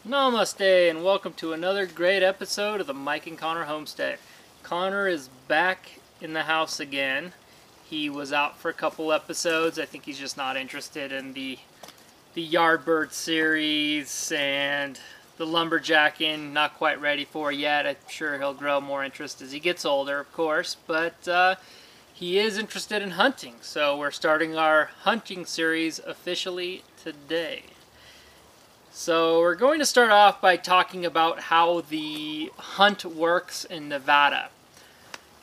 Namaste and welcome to another great episode of the Mike and Connor Homestead. Connor is back in the house again. He was out for a couple episodes. I think he's just not interested in the Yardbird series and the lumberjacking. Not quite ready for yet. I'm sure he'll grow more interest as he gets older, of course, but he is interested in hunting. So we're starting our hunting series officially today. So we're going to start off by talking about how the hunt works in Nevada.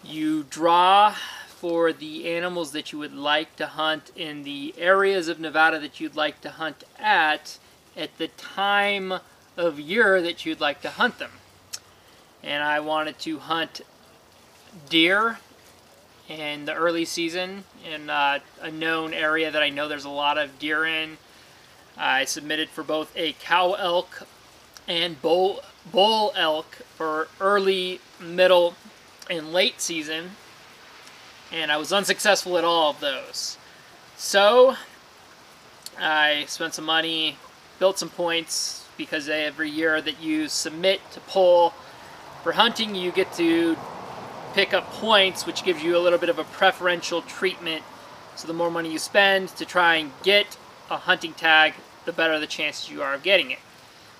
You draw for the animals that you would like to hunt in the areas of Nevada that you'd like to hunt at the time of year that you'd like to hunt them. And I wanted to hunt deer in the early season in a known area that I know there's a lot of deer in. I submitted for both a cow elk and bull elk for early, middle, and late season, and I was unsuccessful at all of those. So I spent some money, built some points, because every year that you submit to poll for hunting, you get to pick up points, which gives you a little bit of a preferential treatment. So the more money you spend to try and get a hunting tag, the better the chances you are of getting it.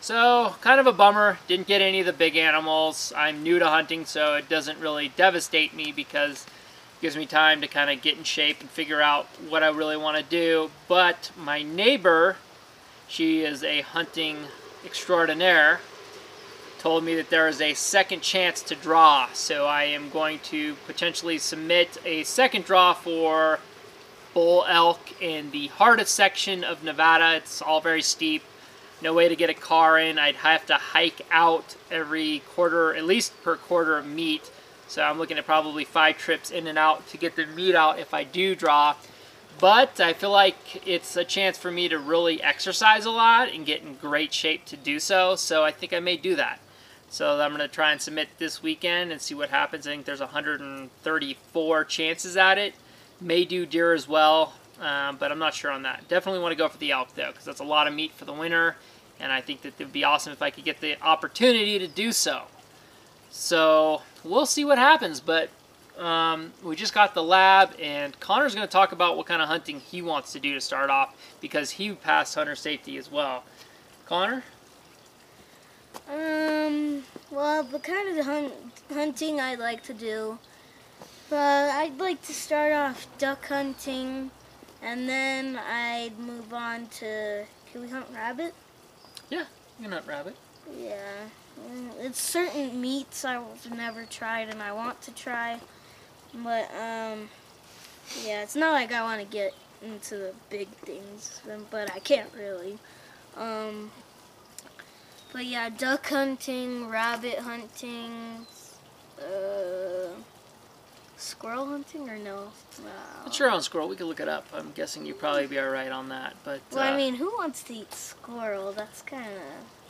So, kind of a bummer, didn't get any of the big animals. I'm new to hunting, so it doesn't really devastate me because it gives me time to kind of get in shape and figure out what I really want to do. But my neighbor, she is a hunting extraordinaire, told me that there is a second chance to draw. So I am going to potentially submit a second draw for bull elk in the hardest section of Nevada. It's all very steep, no way to get a car in. I'd have to hike out every quarter, at least per quarter of meat. So I'm looking at probably 5 trips in and out to get the meat out if I do draw. But I feel like it's a chance for me to really exercise a lot and get in great shape to do so. So I think I may do that. So I'm going to try and submit this weekend and see what happens. I think there's 134 chances at it. May do deer as well, but I'm not sure on that. Definitely want to go for the elk though, because that's a lot of meat for the winter, and I think that it would be awesome if I could get the opportunity to do so. So we'll see what happens, but we just got the lab, and Connor's going to talk about what kind of hunting he wants to do to start off, because he passed hunter safety as well. Connor? Well, the kind of hunting I like to do, I'd like to start off duck hunting, and then I'd move on to, can we hunt rabbit? Yeah, you can hunt rabbit. Yeah, it's certain meats I've never tried and I want to try, but yeah, it's not like I want to get into the big things, but I can't really. But yeah, duck hunting, rabbit hunting, squirrel hunting or no? Not sure on squirrel. We could look it up. I'm guessing you'd probably be all right on that. But well, I mean, who wants to eat squirrel? That's kind of...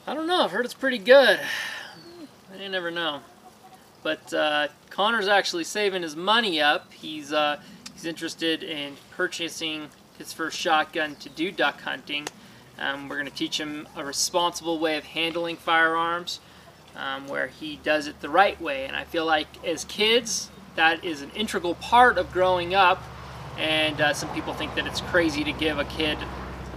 I don't know. I've heard it's pretty good. You never know. But Connor's actually saving his money up. He's interested in purchasing his first shotgun to do duck hunting. We're going to teach him a responsible way of handling firearms, where he does it the right way. And I feel like as kids, that is an integral part of growing up, and some people think that it's crazy to give a kid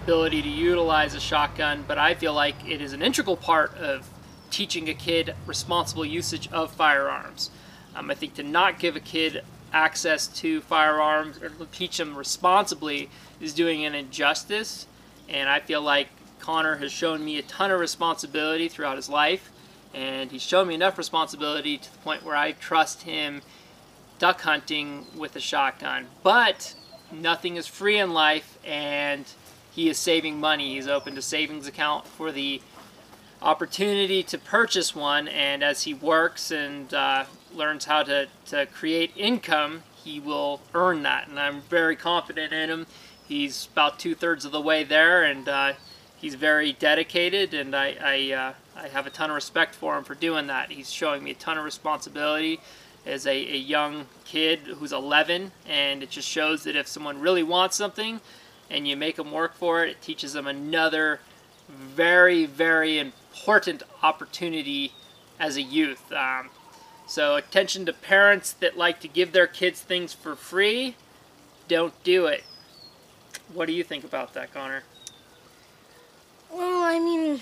ability to utilize a shotgun, but I feel like it is an integral part of teaching a kid responsible usage of firearms. I think to not give a kid access to firearms or teach them responsibly is doing an injustice, and I feel like Connor has shown me a ton of responsibility throughout his life, and he's shown me enough responsibility to the point where I trust him duck hunting with a shotgun. But nothing is free in life, and he is saving money. He's opened a savings account for the opportunity to purchase one, and as he works and learns how to create income, he will earn that, and I'm very confident in him. He's about 2/3 of the way there, and he's very dedicated, and I have a ton of respect for him for doing that. He's showing me a ton of responsibility as a young kid who's 11, and it just shows that if someone really wants something and you make them work for it, it teaches them another very, very important opportunity as a youth. So attention to parents that like to give their kids things for free, don't do it. What do you think about that, Connor? Well, I mean,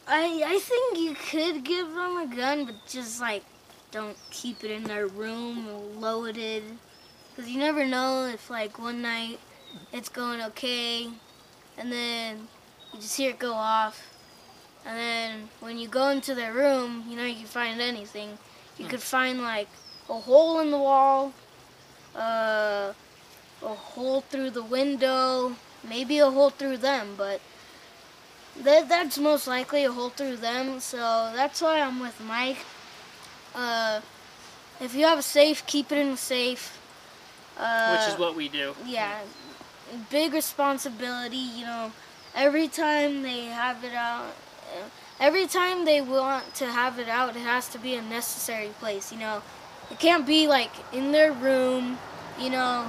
I think you could give them a gun, but just like don't keep it in their room loaded, because you never know if like one night it's going okay, and then you just hear it go off, and then when you go into their room, you know, you can find anything. You could find like a hole in the wall, a hole through the window, maybe a hole through them, but that's most likely a hole through them. So that's why I'm with Mike. If you have a safe, keep it in the safe. Which is what we do. Yeah, big responsibility, you know. Every time they have it out, every time they want to have it out, it has to be a necessary place, you know. It can't be like in their room, you know.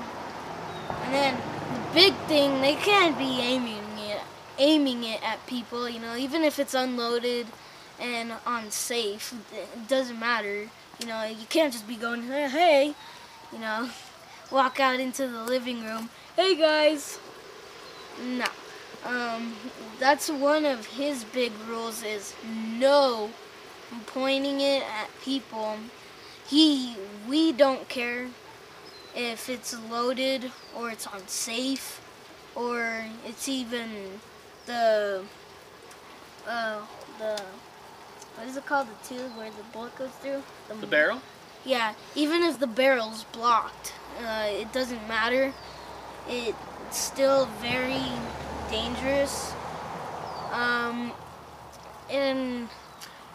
And then the big thing, they can't be aiming it at people, you know, even if it's unloaded and on safe, it doesn't matter. You know, you can't just be going, hey, you know, walk out into the living room, hey guys. No. That's one of his big rules is no pointing it at people. We don't care if it's loaded or it's on safe or it's even the what is it called, the tube where the bullet goes through? The barrel? Yeah, even if the barrel's blocked, it doesn't matter. It's still very dangerous. And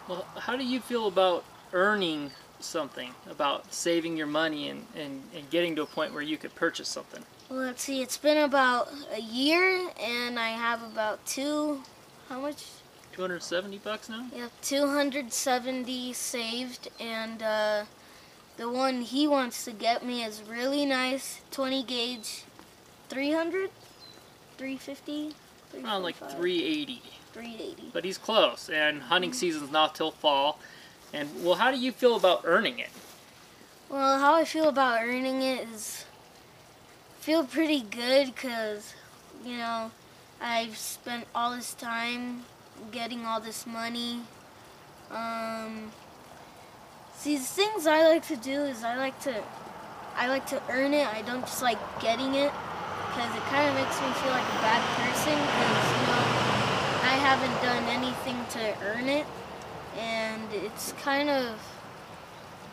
well, how do you feel about earning something, about saving your money and getting to a point where you could purchase something? well, let's see, it's been about a year and I have about how much? $270 now? Yeah, 270 saved, and the one he wants to get me is really nice, 20 gauge, 300, 350, Around like 380. 380. But he's close, and hunting season's not till fall. And well, how do you feel about earning it? Well, how I feel about earning it is feel pretty good because, you know, I've spent all this time getting all this money. See, the things I like to do is I like to earn it. I don't just like getting it because it kind of makes me feel like a bad person because, you know, I haven't done anything to earn it, and it's kind of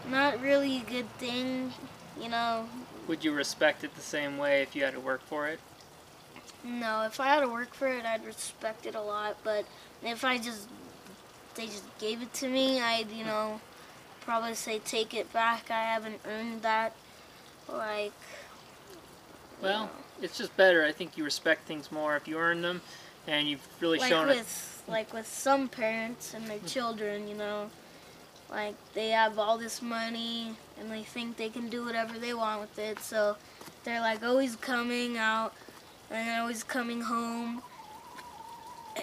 not really a good thing, you know. Would you respect it the same way if you had to work for it? No, if I had to work for it, I'd respect it a lot, but if they just gave it to me, I'd, you know, probably say take it back. I haven't earned that. Like, well, it's just better. I think you respect things more if you earn them, and you've really shown it. Like with some parents and their children, you know, like they have all this money and they think they can do whatever they want with it, so they're like always coming out and always coming home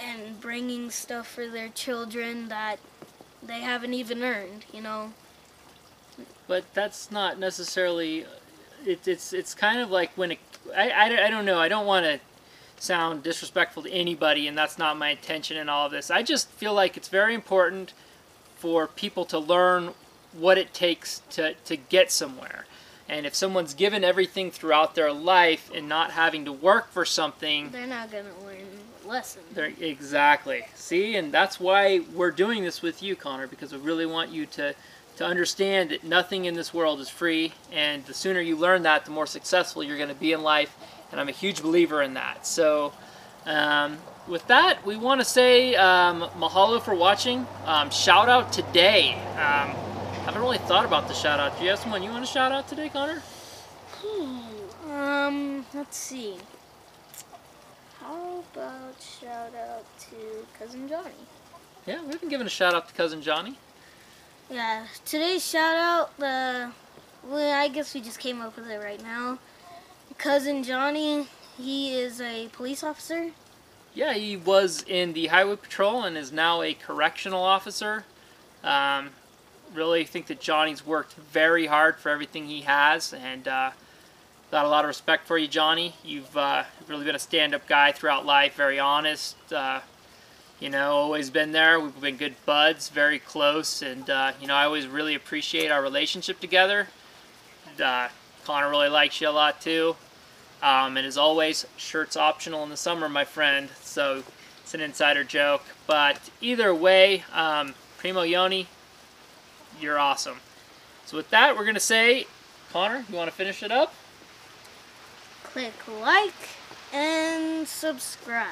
and bringing stuff for their children that they haven't even earned, you know. But that's not necessarily. It's kind of like when I don't know. I don't want to sound disrespectful to anybody, and that's not my intention in all of this. I just feel like it's very important for people to learn what it takes to get somewhere. And if someone's given everything throughout their life and not having to work for something, they're not going to learn a lesson. Exactly. See, and that's why we're doing this with you, Connor, because we really want you to understand that nothing in this world is free, and the sooner you learn that, the more successful you're going to be in life, and I'm a huge believer in that. So with that, we want to say mahalo for watching. Shout out today. I haven't really thought about the shout out. Do you have someone you want to shout out today, Connor? Let's see. How about shout out to Cousin Johnny? Yeah, we've been giving a shout out to Cousin Johnny. Yeah, today's shout out, well, I guess we just came up with it right now. Cousin Johnny, he is a police officer, Yeah, he was in the Highway Patrol and is now a correctional officer. Really think that Johnny's worked very hard for everything he has, and got a lot of respect for you, Johnny. You've really been a stand-up guy throughout life, very honest, you know, always been there. We've been good buds, very close, and you know, I always really appreciate our relationship together. Connor really likes you a lot too. And as always, shirts optional in the summer, my friend. So it's an insider joke. But either way, Primo Yoni, you're awesome. So with that, we're going to say, Connor, you want to finish it up? Click like and subscribe.